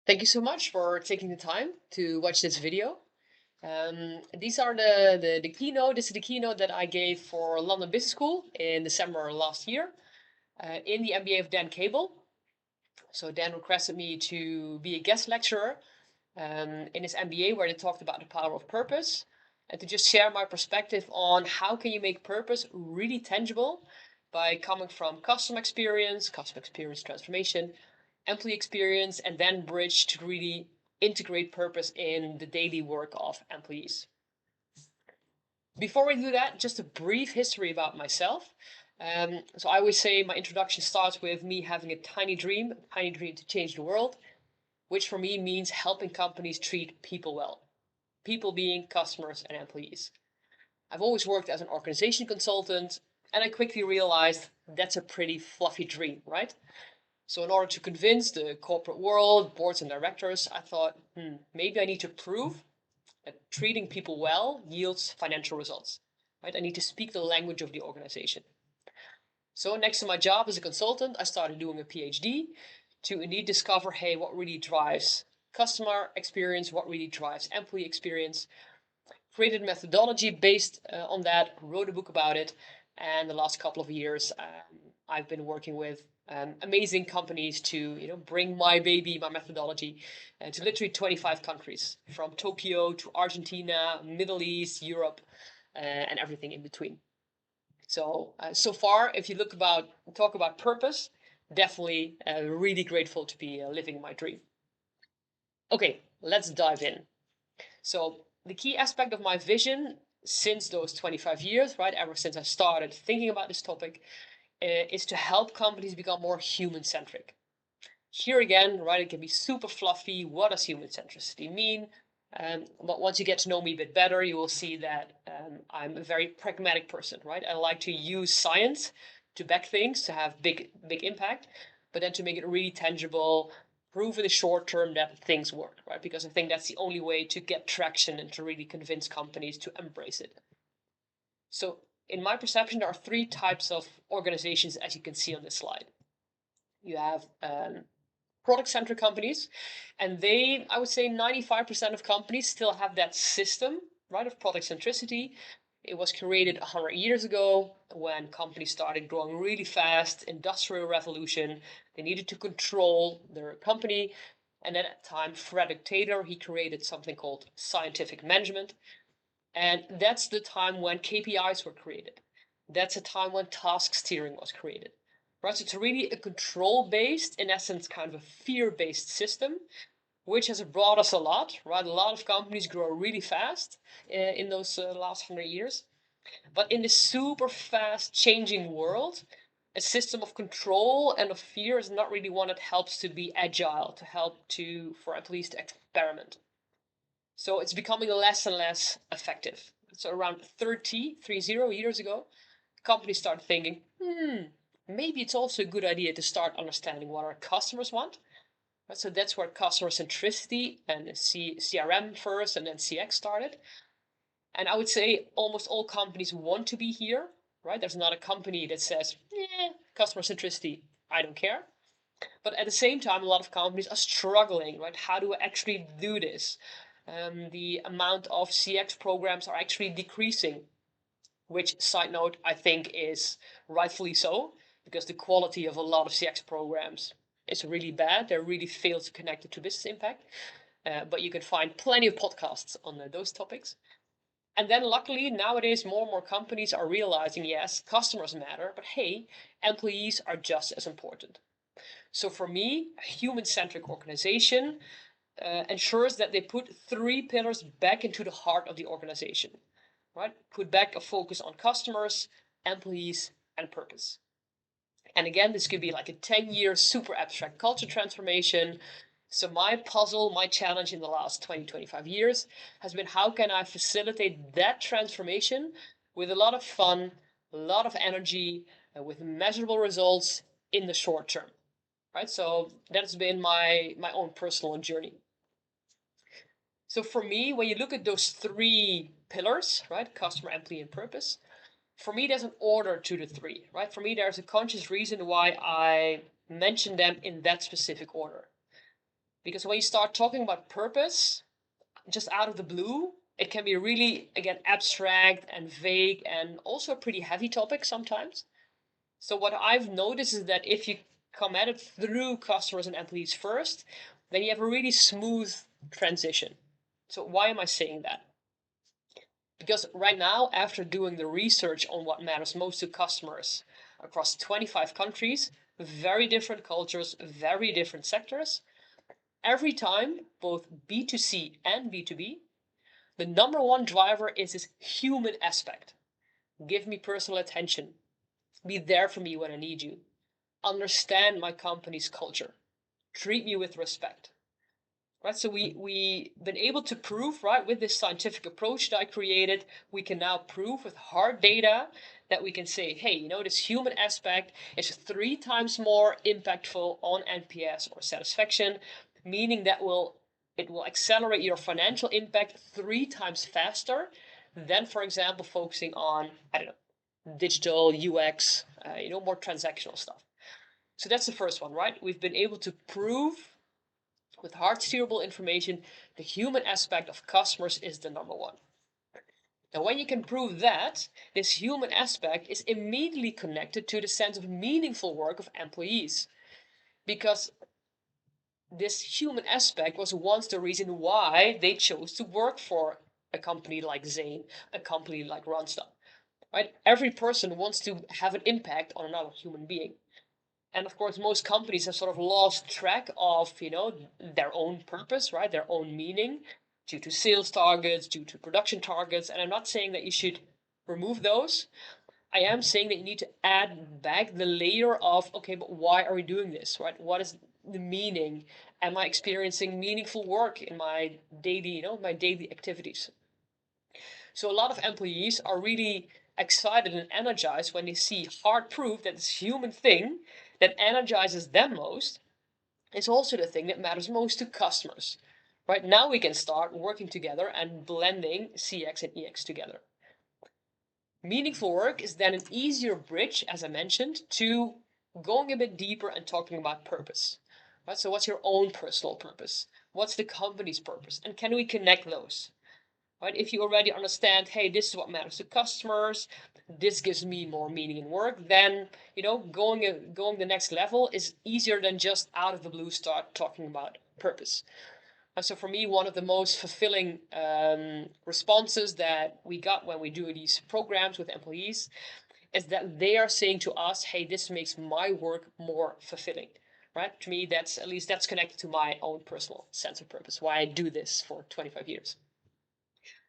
Thank you so much for taking the time to watch this video. These are the keynote. This is the keynote that I gave for London Business School in December last year in the MBA of Dan Cable. So Dan requested me to be a guest lecturer in his MBA where they talked about the power of purpose and to just share my perspective on how can you make purpose really tangible by coming from customer experience transformation, employee experience, and then bridge to really integrate purpose in the daily work of employees. Before we do that, just a brief history about myself. So I always say my introduction starts with me having a tiny dream to change the world, which for me means helping companies treat people well. People being customers and employees. I've always worked as an organization consultant, and I quickly realized that's a pretty fluffy dream, right? So in order to convince the corporate world, boards and directors, I thought, maybe I need to prove that treating people well yields financial results, right? I need to speak the language of the organization. So next to my job as a consultant, I started doing a PhD to indeed discover, hey, what really drives customer experience, what really drives employee experience. Created methodology based on that, wrote a book about it, and the last couple of years, I've been working with amazing companies to bring my baby, my methodology, to literally 25 countries, from Tokyo to Argentina, Middle East, Europe, and everything in between. So far, if you talk about purpose, definitely really grateful to be living my dream. Okay, let's dive in. So the key aspect of my vision since those 25 years, right, ever since I started thinking about this topic, is to help companies become more human-centric. Here again, right, it can be super fluffy. What does human centricity mean? But once you get to know me a bit better, you will see that I'm a very pragmatic person, right? I like to use science to back things, to have big impact, but then to make it really tangible, prove in the short term that things work, right? Because I think that's the only way to get traction and to really convince companies to embrace it. So in my perception, there are three types of organizations, as you can see on this slide. You have product-centric companies, and I would say 95% of companies still have that system, right, of product centricity. It was created 100 years ago when companies started growing really fast, industrial revolution. They needed to control their company. And at that time, Frederick Taylor, he created something called scientific management. And that's the time when KPIs were created. That's a time when task steering was created. Right, so it's really a control-based, in essence, kind of a fear-based system, which has brought us a lot, right? A lot of companies grow really fast in those last 100 years. But in this super fast changing world, a system of control and of fear is not really one that helps to be agile, for employees to experiment. So it's becoming less and less effective. So around 30 years ago, companies start thinking, maybe it's also a good idea to start understanding what our customers want. So that's where customer centricity and CRM first and then CX started. And I would say almost all companies want to be here, right? There's not a company that says, customer centricity, I don't care. But at the same time, a lot of companies are struggling, right? How do I actually do this? The amount of CX programs are actually decreasing, which, side note, I think is rightfully so, because the quality of a lot of CX programs is really bad. They really fail to connect it to business impact. But you can find plenty of podcasts on those topics. And then luckily nowadays more and more companies are realizing, yes, customers matter, but hey, employees are just as important. So for me, a human-centric organization ensures that they put three pillars back into the heart of the organization, right? Put back a focus on customers, employees, and purpose. And again, this could be like a 10-year super abstract culture transformation. So my puzzle, my challenge in the last 25 years has been how can I facilitate that transformation with a lot of fun, a lot of energy, with measurable results in the short term, right? So that's been my own personal journey. So for me, when you look at those three pillars, right, customer, employee, and purpose, for me, there's an order to the three, right? For me, there's a conscious reason why I mention them in that specific order. Because when you start talking about purpose, just out of the blue, it can be really, again, abstract and vague and also a pretty heavy topic sometimes. So what I've noticed is that if you come at it through customers and employees first, then you have a really smooth transition. So why am I saying that? Because right now, after doing the research on what matters most to customers across 25 countries, very different cultures, very different sectors, every time, both B2C and B2B, the number one driver is this human aspect. Give me personal attention. Be there for me when I need you. Understand my company's culture. Treat me with respect. Right, so we've been able to prove, right, with this scientific approach that I created, we can now prove with hard data that we can say, hey, this human aspect is 3 times more impactful on NPS or satisfaction, meaning that it will accelerate your financial impact 3 times faster than, for example, focusing on, I don't know, digital UX, more transactional stuff. So that's the first one, right? We've been able to prove with hard steerable information, the human aspect of customers is the number one. And when you can prove that, this human aspect is immediately connected to the sense of meaningful work of employees. Because this human aspect was once the reason why they chose to work for a company like Zane, a company like Randstad. Right? Every person wants to have an impact on another human being. And of course, most companies have sort of lost track of, their own purpose, right? Their own meaning due to sales targets, due to production targets. And I'm not saying that you should remove those. I am saying that you need to add back the layer of, okay, but why are we doing this, right? What is the meaning? Am I experiencing meaningful work in my daily, my daily activities? So a lot of employees are really excited and energized when they see hard proof that this human thing that energizes them most is also the thing that matters most to customers. Right now we can start working together and blending CX and EX together. Meaningful work is then an easier bridge, as I mentioned, to going a bit deeper and talking about purpose. Right? So what's your own personal purpose? What's the company's purpose? And can we connect those? Right? If you already understand, hey, this is what matters to customers, this gives me more meaning in work, then going the next level is easier than just out of the blue start talking about purpose. And so for me, one of the most fulfilling responses that we got when we do these programs with employees is that they are saying to us, hey, this makes my work more fulfilling. Right? To me, that's connected to my own personal sense of purpose, why I do this for 25 years.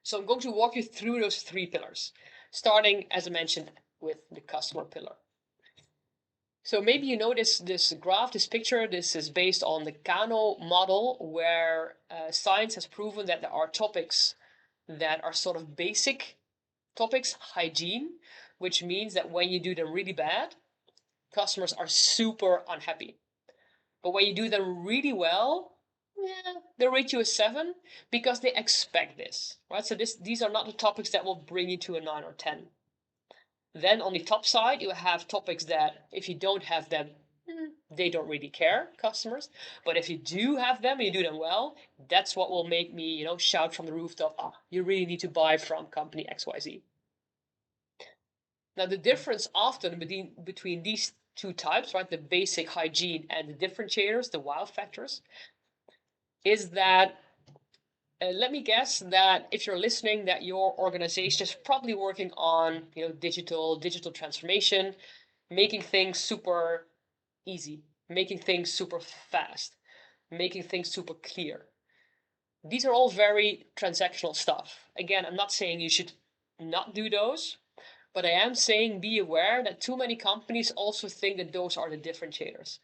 So I'm going to walk you through those 3 pillars, starting, as I mentioned, with the customer pillar. So maybe you know this graph, this picture. This is based on the Kano model, where science has proven that there are topics that are sort of basic topics, hygiene, which means that when you do them really bad, customers are super unhappy. But when you do them really well, yeah, they rate you a 7 because they expect this, right? So these are not the topics that will bring you to a 9 or 10. Then on the top side, you have topics that if you don't have them, they don't really care, customers. But if you do have them and you do them well, that's what will make me, shout from the rooftop, you really need to buy from company XYZ. Now, the difference often between these 2 types, right, the basic hygiene and the differentiators, the wow factors, is that let me guess that if you're listening, that your organization is probably working on digital transformation, making things super easy, making things super fast, making things super clear. These are all very transactional stuff. Again, I'm not saying you should not do those, but I am saying be aware that too many companies also think that those are the differentiators.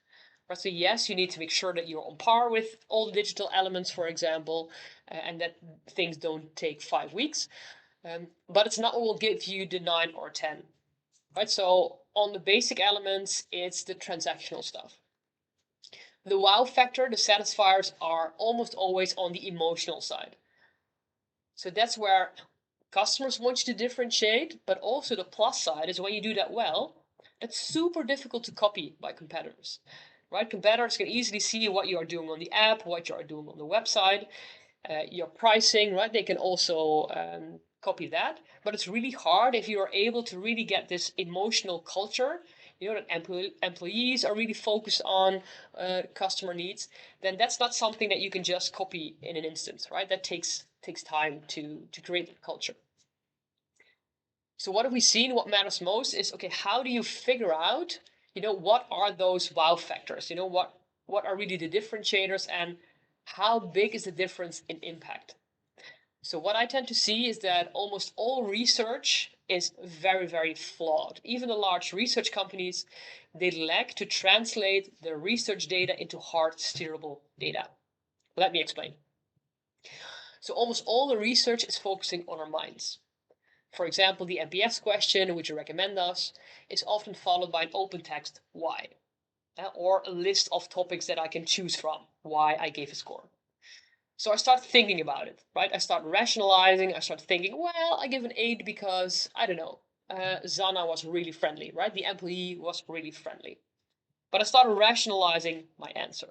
Right, so yes, you need to make sure that you're on par with all the digital elements, for example, and that things don't take 5 weeks. But it's not what will give you the 9 or 10. Right, so on the basic elements, it's the transactional stuff. The wow factor, the satisfiers, are almost always on the emotional side. So that's where customers want you to differentiate, but also the plus side is when you do that well, it's super difficult to copy by competitors. right? Competitors can easily see what you are doing on the app, what you are doing on the website, your pricing, right? They can also copy that. But it's really hard if you are able to really get this emotional culture, that employees are really focused on customer needs, then that's not something that you can just copy in an instant, right? That takes time to create that culture. So what have we seen? What matters most is, okay, how do you figure out, what are those wow factors? What are really the differentiators, and how big is the difference in impact? So what I tend to see is that almost all research is very, very flawed. Even the large research companies, they lack to translate their research data into hard steerable data. Let me explain. So almost all the research is focusing on our minds. For example, the NPS question, would you recommend us, is often followed by an open text why, or a list of topics that I can choose from, why I gave a score. So I start thinking about it, right? I start rationalizing. I start thinking, well, I give an 8 because, I don't know, Zana was really friendly, right? The employee was really friendly. But I started rationalizing my answer.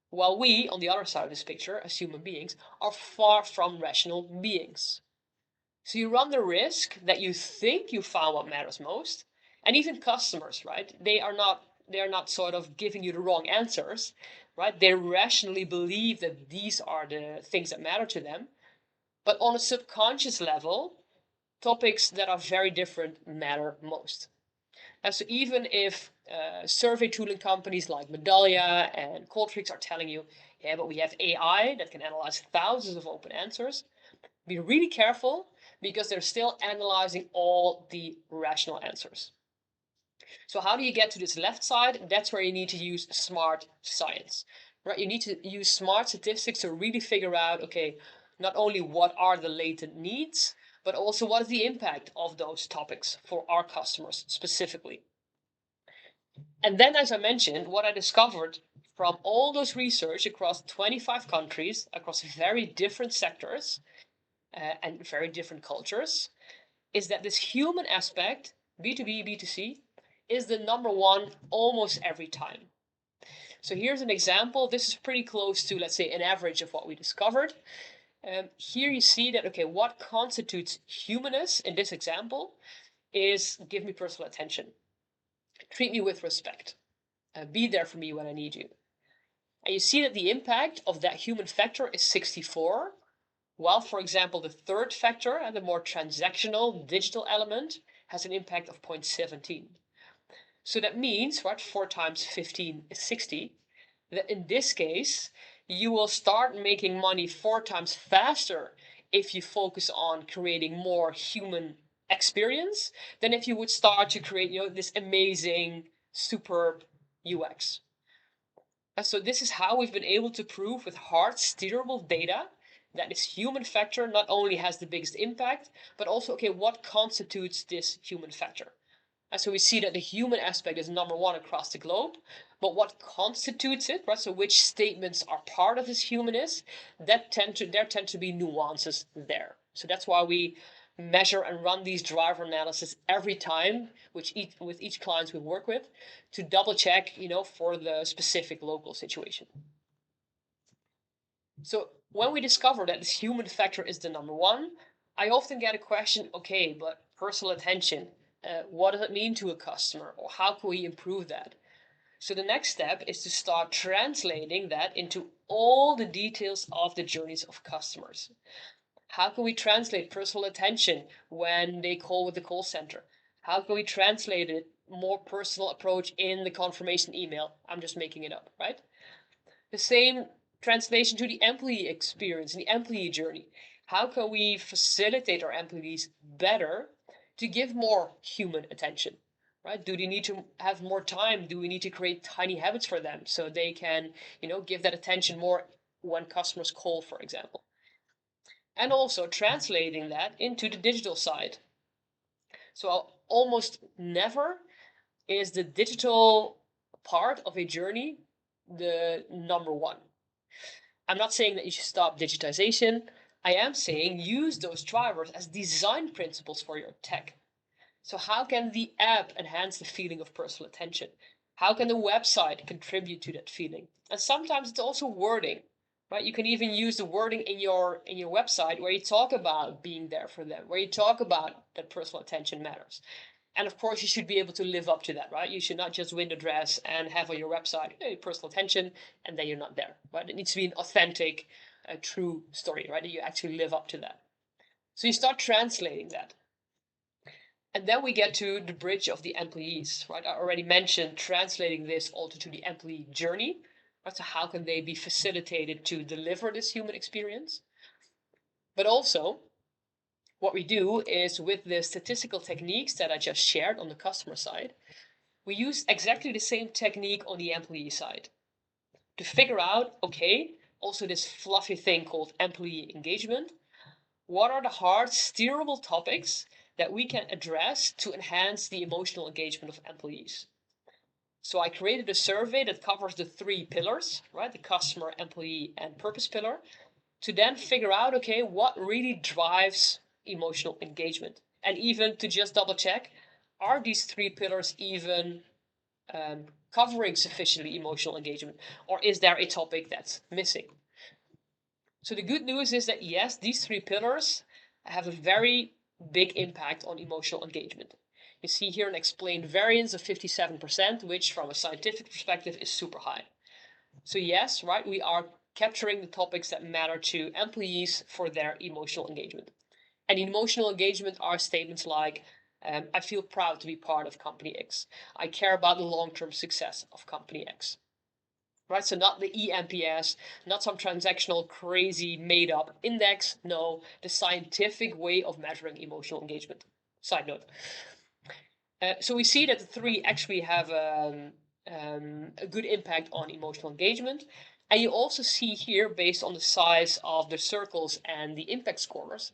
While we, on the other side of this picture, as human beings, are far from rational beings. So you run the risk that you think you found what matters most, and even customers, right? They are not sort of giving you the wrong answers, right? They rationally believe that these are the things that matter to them, but on a subconscious level, topics that are very different matter most. And so even if survey tooling companies like Medallia and Qualtrics are telling you, yeah, but we have AI that can analyze thousands of open answers, be really careful because they're still analyzing all the rational answers. So how do you get to this left side? That's where you need to use smart science, right? You need to use smart statistics to really figure out, okay, not only what are the latent needs, but also what is the impact of those topics for our customers specifically. And then, as I mentioned, what I discovered from all those research across 25 countries, across very different sectors, and very different cultures, is that this human aspect, B2B, B2C, is the number one almost every time. So here's an example. This is pretty close to, let's say, an average of what we discovered. Here you see that, okay, what constitutes humanness in this example is give me personal attention, treat me with respect, be there for me when I need you. And you see that the impact of that human factor is 64, while, for example, the third factor, and the more transactional digital element, has an impact of 0.17. So that means, right, 4 times 15 is 60, that in this case, you will start making money 4 times faster if you focus on creating more human experience than if you would start to create, this amazing, superb UX. And so this is how we've been able to prove with hard steerable data that this human factor not only has the biggest impact, but also, okay, what constitutes this human factor? And so we see that the human aspect is number one across the globe, but what constitutes it, right? So which statements are part of this humanness, there tend to be nuances there. So that's why we measure and run these driver analysis every time, with each clients we work with, to double check, for the specific local situation. So when we discover that this human factor is the number one, I often get a question, okay, but personal attention, what does it mean to a customer, or how can we improve that? So the next step is to start translating that into all the details of the journeys of customers. How can we translate personal attention when they call with the call center? How can we translate it more personal approach in the confirmation email? I'm just making it up, right? The same translation to the employee experience and the employee journey. How can we facilitate our employees better to give more human attention? Right? Do they need to have more time? Do we need to create tiny habits for them so they can, give that attention more when customers call, for example? And also translating that into the digital side. So almost never is the digital part of a journey the number one. I'm not saying that you should stop digitization. I am saying use those drivers as design principles for your tech. So how can the app enhance the feeling of personal attention? How can the website contribute to that feeling? And sometimes it's also wording, right? You can even use the wording in your website where you talk about being there for them, where you talk about that personal attention matters. And of course, you should be able to live up to that, right? You should not just window dress and have on your website, hey, personal attention, and then you're not there, right? It needs to be an authentic, true story, right? That you actually live up to that. So you start translating that. And then we get to the bridge of the employees, right? I already mentioned translating this also to the employee journey, right? So how can they be facilitated to deliver this human experience? But also, what we do is with the statistical techniques that I just shared on the customer side, we use exactly the same technique on the employee side to figure out, okay, also this fluffy thing called employee engagement. What are the hard, steerable topics that we can address to enhance the emotional engagement of employees? So I created a survey that covers the 3 pillars, right? The customer, employee, and purpose pillar, to then figure out, okay, what really drives emotional engagement? And even to just double check, are these 3 pillars even covering sufficiently emotional engagement? Or is there a topic that's missing? So the good news is that yes, these 3 pillars have a very big impact on emotional engagement. You see here an explained variance of 57%, which from a scientific perspective is super high. So yes, right, we are capturing the topics that matter to employees for their emotional engagement. And emotional engagement are statements like, I feel proud to be part of company X. I care about the long-term success of company X. Right, so not the eNPS, not some transactional crazy made up index, no, the scientific way of measuring emotional engagement. Side note. So we see that the 3 actually have a good impact on emotional engagement. And you also see here, based on the size of the circles and the impact scores,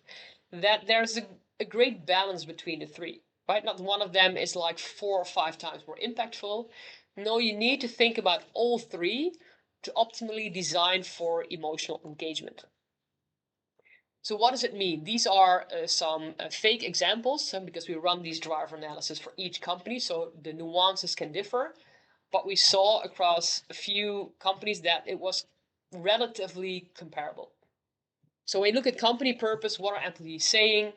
that there's a great balance between the 3, right? Not one of them is like 4 or 5 times more impactful. No, you need to think about all 3 to optimally design for emotional engagement. So what does it mean? These are some fake examples because we run these driver analysis for each company, so the nuances can differ. But we saw across a few companies that it was relatively comparable. So when you look at company purpose, what are employees saying?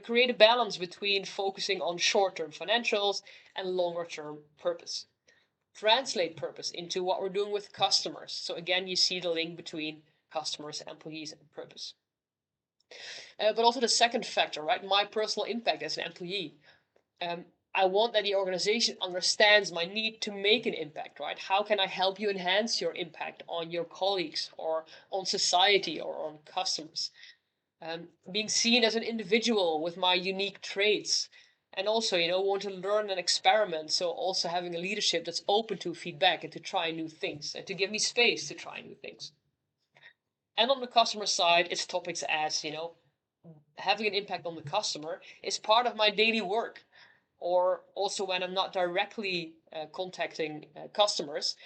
Create a balance between focusing on short-term financials and longer-term purpose. Translate purpose into what we're doing with customers. So again, you see the link between customers, employees, and purpose. But also the second factor, right? My personal impact as an employee. I want that the organization understands my need to make an impact, right? How can I help you enhance your impact on your colleagues or on society or on customers? Being seen as an individual with my unique traits, and also, want to learn and experiment. So also having a leadership that's open to feedback and to try new things and to give me space to try new things. And on the customer side, it's topics as, having an impact on the customer is part of my daily work. Or also when I'm not directly contacting customers,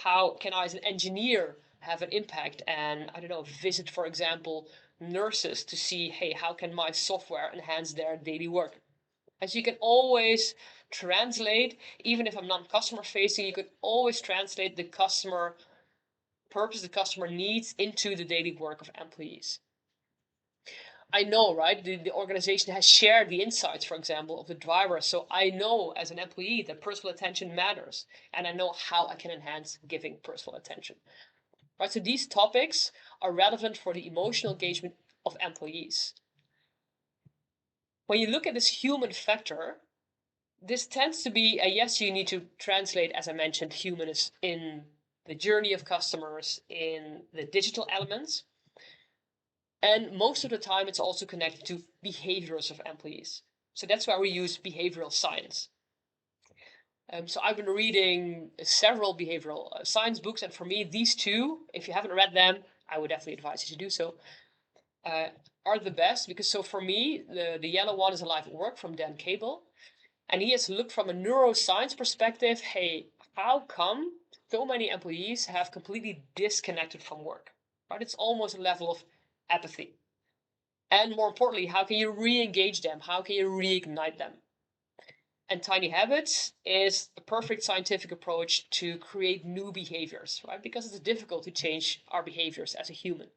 how can I as an engineer have an impact and, I don't know, visit, for example, nurses to see, hey, how can my software enhance their daily work? As you can always translate, even if I'm not customer facing, you can always translate the customer purpose, the customer needs into the daily work of employees. I know, right? The organization has shared the insights, for example, of the driver. So I know as an employee that personal attention matters. And I know how I can enhance giving personal attention. Right? So these topics are relevant for the emotional engagement of employees. When you look at this human factor, this tends to be a yes, you need to translate, as I mentioned, humanness in the journey of customers, in the digital elements. And most of the time, it's also connected to behaviors of employees. So that's why we use behavioral science. So I've been reading several behavioral science books, and for me, these 2, if you haven't read them, I would definitely advise you to do so, are the best. Because so for me, the yellow one is Alive at Work from Dan Cable. And he has looked from a neuroscience perspective, hey, how come so many employees have completely disconnected from work? Right? It's almost a level of apathy. And more importantly, how can you re-engage them? How can you reignite them? And tiny habits is a perfect scientific approach to create new behaviors, right? Because it's difficult to change our behaviors as a human.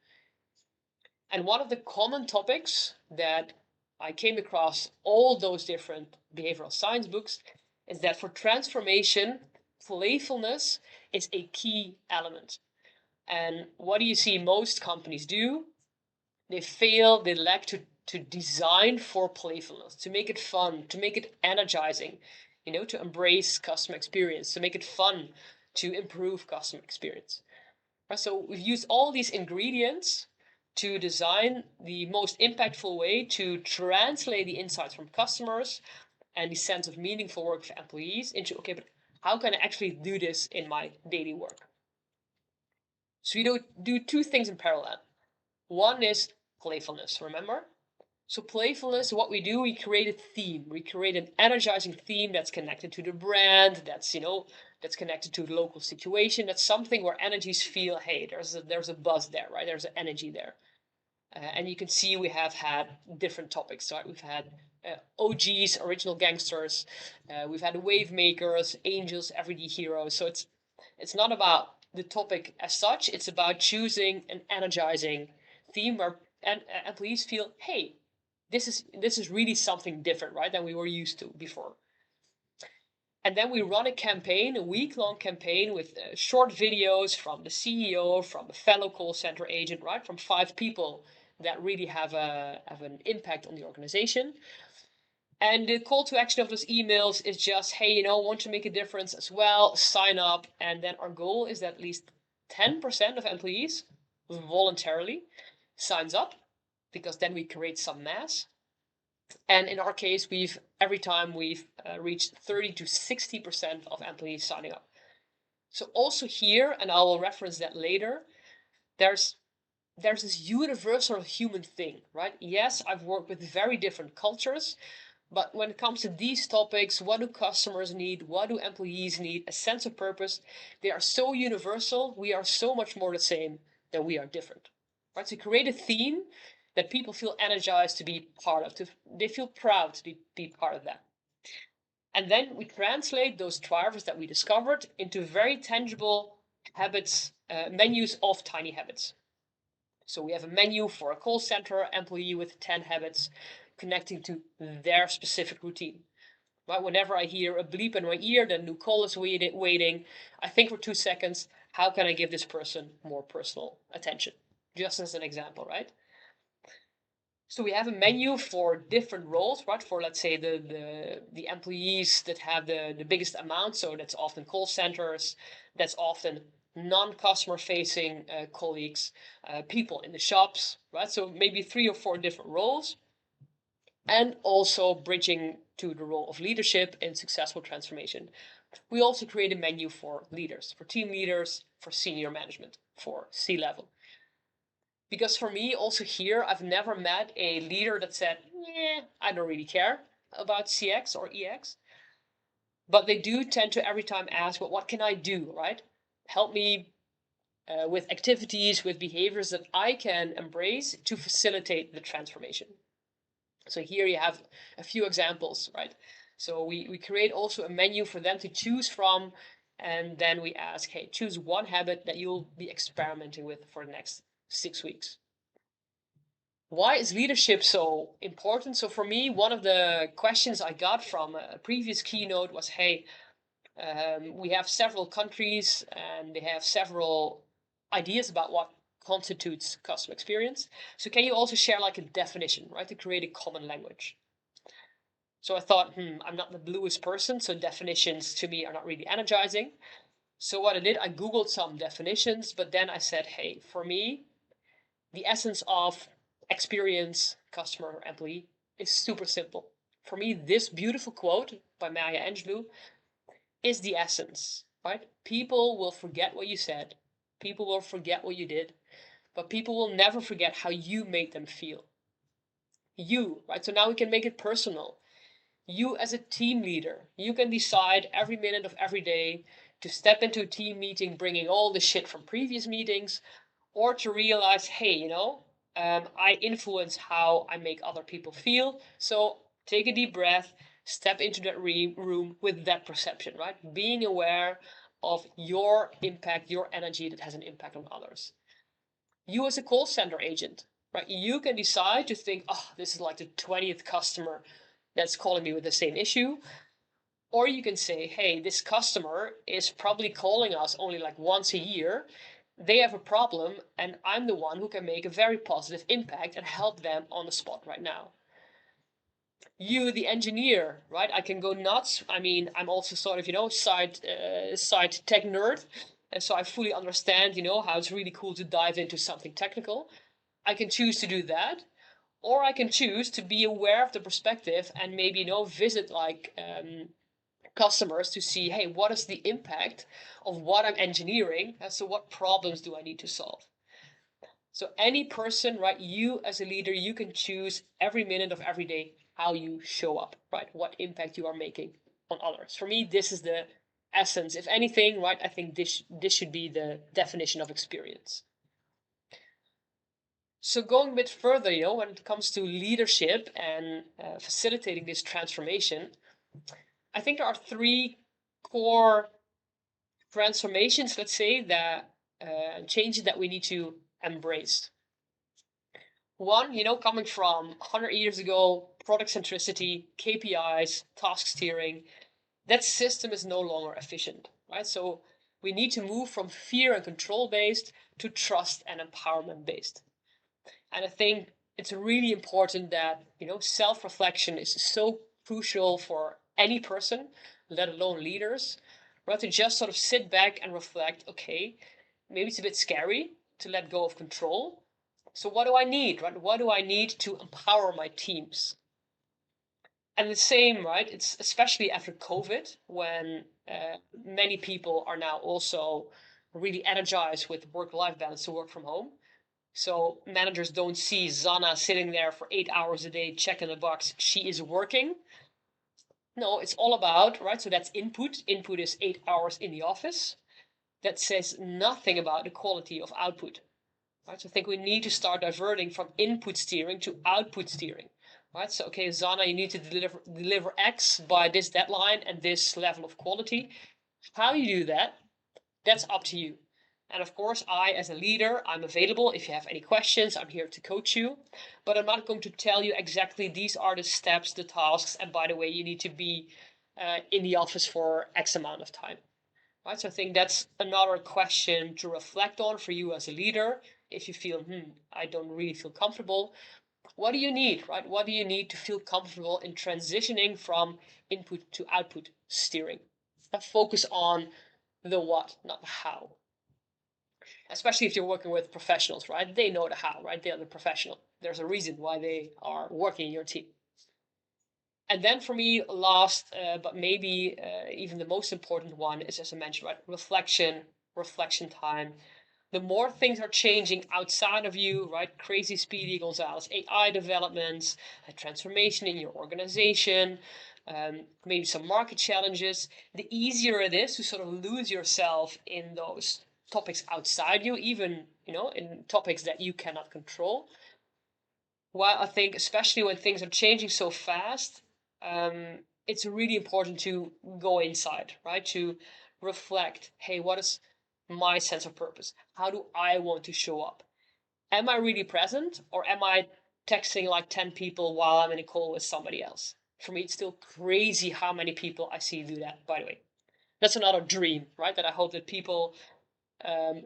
And one of the common topics that I came across all those different behavioral science books is that for transformation, playfulness is a key element. And what do you see most companies do? They fail, they lack to design for playfulness, to make it fun, to make it energizing, to embrace customer experience, to make it fun, to improve customer experience. Right, so we've used all these ingredients to design the most impactful way to translate the insights from customers and the sense of meaningful work for employees into, okay, but how can I actually do this in my daily work? So we do two things in parallel. One is playfulness, remember? So playfulness, what we do, we create a theme. We create an energizing theme that's connected to the brand, that's connected to the local situation. That's something where energies feel, hey, there's a buzz there, right? There's an energy there. And you can see we have had different topics, right? We've had OGs, original gangsters. We've had wave makers, angels, everyday heroes. So it's not about the topic as such. It's about choosing an energizing theme where employees feel, hey, this is really something different, right, than we were used to before. And then we run a campaign, a week-long campaign with short videos from the CEO, from a fellow call center agent, right, from 5 people that really have an impact on the organization. And the call to action of those emails is just, hey, want to make a difference as well, sign up. And then our goal is that at least 10% of employees voluntarily signs up, because then we create some mass. And in our case, every time we've reached 30 to 60% of employees signing up. So also here, and I will reference that later, there's this universal human thing, right? Yes, I've worked with very different cultures, but when it comes to these topics, what do customers need? What do employees need? A sense of purpose. They are so universal. We are so much more the same than we are different, right? So create a theme that people feel energized to be part of. They feel proud to be part of that. And then we translate those drivers that we discovered into very tangible habits, menus of tiny habits. So we have a menu for a call center employee with 10 habits connecting to their specific routine. Right? Whenever I hear a bleep in my ear, the new call is waiting, I think for 2 seconds, how can I give this person more personal attention? Just as an example, right? So we have a menu for different roles, right? For, let's say, the employees that have the biggest amount. So that's often call centers, that's often non-customer facing colleagues, people in the shops, right? So maybe 3 or 4 different roles, and also bridging to the role of leadership in successful transformation. We also create a menu for leaders, for team leaders, for senior management, for C-level. Because for me, also here, I've never met a leader that said, yeah, I don't really care about CX or EX. But they do tend to every time ask, well, what can I do, right? Help me with activities, with behaviors that I can embrace to facilitate the transformation. So here you have a few examples, right? So we create also a menu for them to choose from, and then we ask, hey, choose one habit that you'll be experimenting with for the next 6 weeks. Why is leadership so important? So for me, one of the questions I got from a previous keynote was, hey, we have several countries and they have several ideas about what constitutes customer experience. So can you also share like a definition, right, to create a common language? So I thought, I'm not the bluest person, so definitions to me are not really energizing. So what I did, I Googled some definitions, but then I said, hey, for me, the essence of experience, customer, or employee is super simple. For me, this beautiful quote by Maya Angelou is the essence, right? People will forget what you said, people will forget what you did, but people will never forget how you made them feel. You, right? So now we can make it personal. You as a team leader, you can decide every minute of every day to step into a team meeting bringing all the shit from previous meetings, or to realize, hey, I influence how I make other people feel. So take a deep breath, step into that room with that perception, right? Being aware of your impact, your energy that has an impact on others. You as a call center agent, right? You can decide to think, oh, this is like the 20th customer that's calling me with the same issue. Or you can say, hey, this customer is probably calling us only like once a year. They have a problem, and I'm the one who can make a very positive impact and help them on the spot right now. You, the engineer, right? I can go nuts. I mean, I'm also sort of, side tech nerd. And so I fully understand, how it's really cool to dive into something technical. I can choose to do that. Or I can choose to be aware of the perspective and maybe, visit like customers to see, hey, what is the impact of what I'm engineering? And so what problems do I need to solve? So any person, right, you as a leader, you can choose every minute of every day how you show up, right? What impact you are making on others. For me, this is the essence. If anything, right, I think this should be the definition of experience. So going a bit further, when it comes to leadership and facilitating this transformation, I think there are three core transformations, let's say, that changes that we need to embrace. One, coming from 100 years ago, product centricity, KPIs, task steering, that system is no longer efficient, right? So we need to move from fear and control based to trust and empowerment based. And I think it's really important that, self-reflection is so crucial for any person, let alone leaders, right? To just sort of sit back and reflect, okay, maybe it's a bit scary to let go of control. So what do I need, right? What do I need to empower my teams? And the same, right? It's especially after COVID, when many people are now also really energized with work-life balance to work from home. So managers don't see Zana sitting there for 8 hours a day checking the box. She is working. No, it's all about, right? So that's input. Input is 8 hours in the office. That says nothing about the quality of output. Right? So I think we need to start diverting from input steering to output steering. Right? So okay, Zana, you need to deliver X by this deadline and this level of quality. How you do that, that's up to you. And of course, I, as a leader, I'm available. If you have any questions, I'm here to coach you. But I'm not going to tell you exactly these are the steps, the tasks, and by the way, you need to be in the office for X amount of time. Right? So I think that's another question to reflect on for you as a leader. If you feel, I don't really feel comfortable, what do you need, right? What do you need to feel comfortable in transitioning from input to output steering? Focus on the what, not the how. Especially if you're working with professionals, right? They know the how, right? They are the professional. There's a reason why they are working in your team. And then for me, last, but maybe even the most important one is, as I mentioned, right? Reflection time. The more things are changing outside of you, right? Crazy Speedy Gonzalez, AI developments, a transformation in your organization, maybe some market challenges, the easier it is to sort of lose yourself in those topics outside you, even, in topics that you cannot control. While I think, especially when things are changing so fast, it's really important to go inside, right? To reflect, hey, what is my sense of purpose? How do I want to show up? Am I really present, or am I texting like 10 people while I'm in a call with somebody else? For me, it's still crazy how many people I see do that, by the way. That's another dream, right? That I hope that people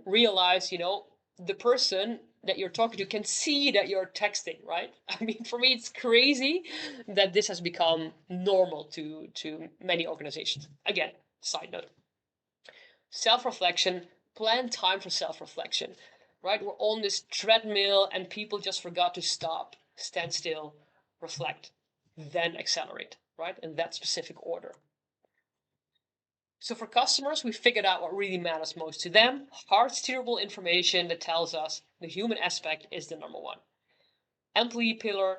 realize, the person that you're talking to can see that you're texting, right? I mean, for me, it's crazy that this has become normal to many organizations. Again, side note. Self-reflection, plan time for self-reflection, right? We're on this treadmill and people just forgot to stop, stand still, reflect, then accelerate, right? In that specific order. So for customers, we figured out what really matters most to them. Hard steerable information that tells us the human aspect is the number one. Employee pillar,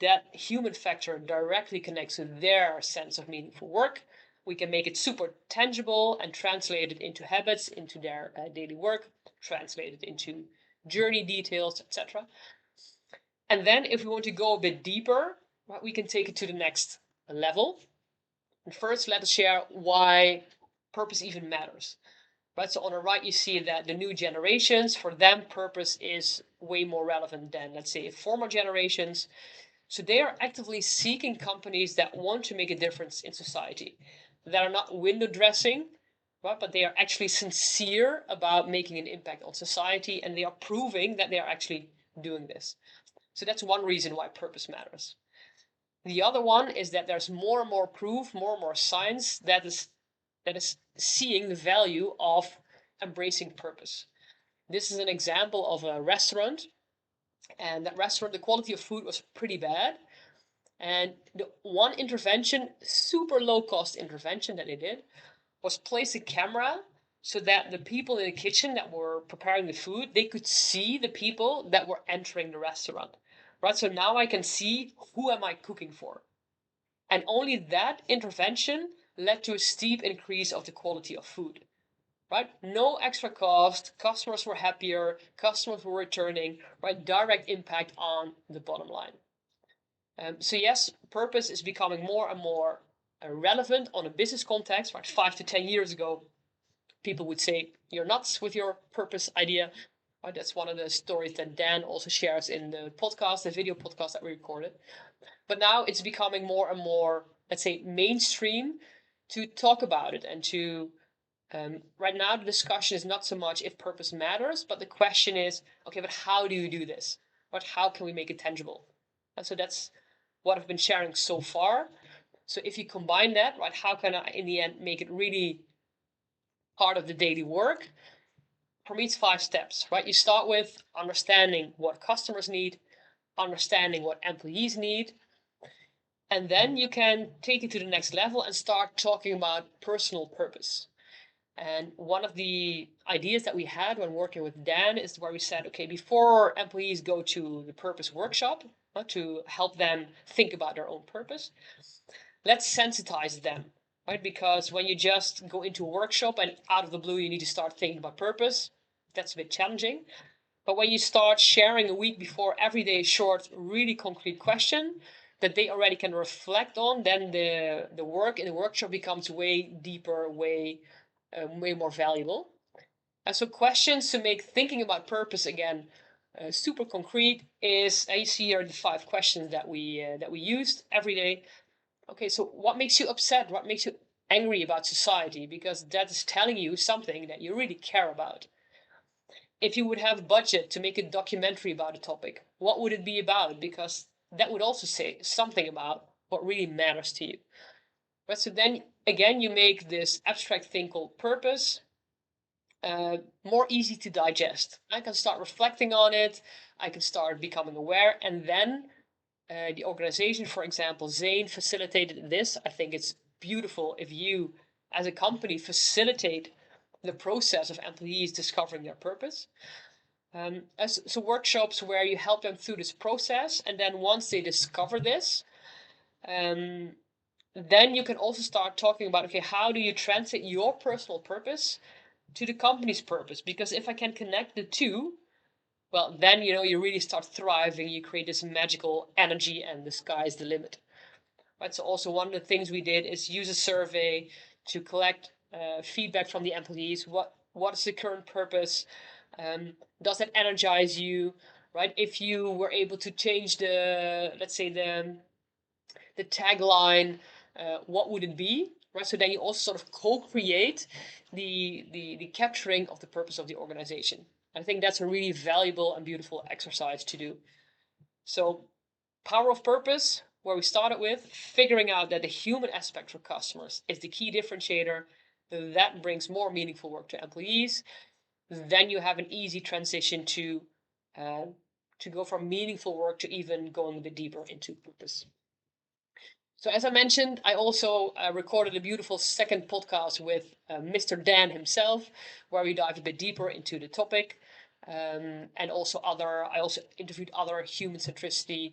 that human factor directly connects to their sense of meaningful work. We can make it super tangible and translate it into habits, into their daily work, translate it into journey details, etc. And then if we want to go a bit deeper, right, we can take it to the next level. And first, let us share why purpose even matters. Right, so on the right, you see that the new generations, for them, purpose is way more relevant than, let's say, former generations. So they are actively seeking companies that want to make a difference in society, that are not window dressing, right, but they are actually sincere about making an impact on society, and they are proving that they are actually doing this. So that's one reason why purpose matters. The other one is that there's more and more proof, more and more science that is seeing the value of embracing purpose. This is an example of a restaurant, and that restaurant, the quality of food was pretty bad. And the one intervention, super low cost intervention that they did, was place a camera so that the people in the kitchen that were preparing the food, they could see the people that were entering the restaurant. Right? So now I can see who am I cooking for. And only that intervention led to a steep increase of the quality of food. Right? No extra cost, customers were happier, customers were returning, right? Direct impact on the bottom line. So yes, purpose is becoming more and more relevant on a business context. Right, 5 to 10 years ago, people would say you're nuts with your purpose idea. Right, that's one of the stories that Dan also shares in the podcast, the video podcast that we recorded. But now it's becoming more and more, let's say, mainstream to talk about it and to. Right now, the discussion is not so much if purpose matters, but the question is, okay, but how do you do this? What? How can we make it tangible? And so that's what I've been sharing so far. So if you combine that, right, how can I in the end make it really part of the daily work? For me, it's 5 steps, right? You start with understanding what customers need, understanding what employees need, and then you can take it to the next level and start talking about personal purpose. And one of the ideas that we had when working with Dan is where we said, okay, before employees go to the purpose workshop to help them think about their own purpose, let's sensitize them, right? Because when you just go into a workshop and out of the blue you need to start thinking about purpose, that's a bit challenging. But when you start sharing a week before every day short, really concrete question that they already can reflect on, then the work in the workshop becomes way deeper, way more valuable. And so questions to make thinking about purpose again super concrete is, you see here the 5 questions that we used every day. Okay, so what makes you upset? What makes you angry about society? Because that is telling you something that you really care about. If you would have budget to make a documentary about a topic, what would it be about? Because that would also say something about what really matters to you. Right, so then again, you make this abstract thing called purpose more easy to digest. I can start reflecting on it, I can start becoming aware, and then the organization, for example, Zane facilitated this. I think it's beautiful if you, as a company, facilitate the process of employees discovering their purpose. So workshops where you help them through this process, and then once they discover this, then you can also start talking about, okay, how do you translate your personal purpose to the company's purpose? Because if I can connect the two, well, then you really start thriving. You create this magical energy, and the sky's the limit. Right. So also one of the things we did is use a survey to collect feedback from the employees. What is the current purpose? Does that energize you? Right. If you were able to change the, let's say the tagline, what would it be? Right. So then you also sort of co-create the capturing of the purpose of the organization. I think that's a really valuable and beautiful exercise to do. So, power of purpose, where we started with, figuring out that the human aspect for customers is the key differentiator. That brings more meaningful work to employees. Then you have an easy transition to go from meaningful work to even going a bit deeper into purpose. So as I mentioned, I also recorded a beautiful second podcast with Mr. Dan himself, where we dive a bit deeper into the topic. And also I also interviewed other human centricity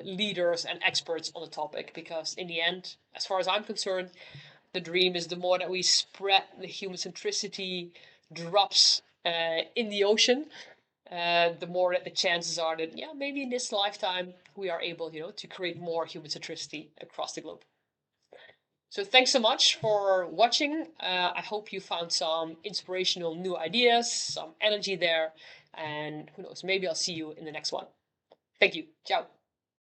leaders and experts on the topic, because in the end, as far as I'm concerned, the dream is the more that we spread the human centricity drops in the ocean, the more that the chances are that, yeah, maybe in this lifetime we are able, to create more human centricity across the globe. So thanks so much for watching. I hope you found some inspirational new ideas, some energy there, and who knows, maybe I'll see you in the next one. Thank you. Ciao.